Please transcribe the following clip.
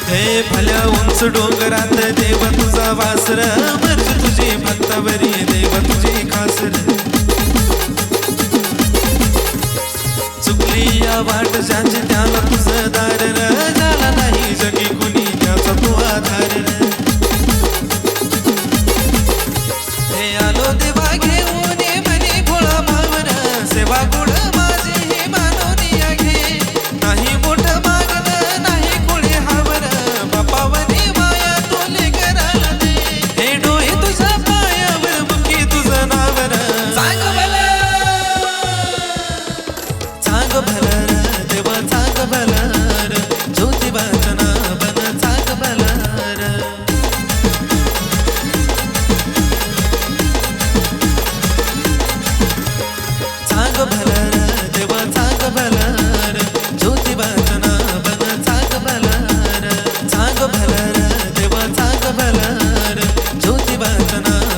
हे भल्या उंच डोंगरात देव तुझा वासर, मर्जी तुझी भक्तावरी देव तुझी खासर. चुकली या वाट ज्याची त्याला तुझं दार, झाला नाही जगी कुणी त्याचा तू आधार. हे आलो देवा घेऊन म्हणे भोळा भावर, सेवा गुण माझी हे मानवनिया घे. नाही मोठं मागणं नाही कोणी हावर, बापावनी माया तुले करायला दे. हे डोळे तुझ्या पायावर मुखी तुझं नावर, सांग भला सांग भला देवा सांग भला, ज्योतिबाचं नावन सांग भला. सांग भला देवा सांग भला, ज्योतिबाचं नावन सांग भला. सांग भला देवा सांग भला, ज्योतिबाचं नाव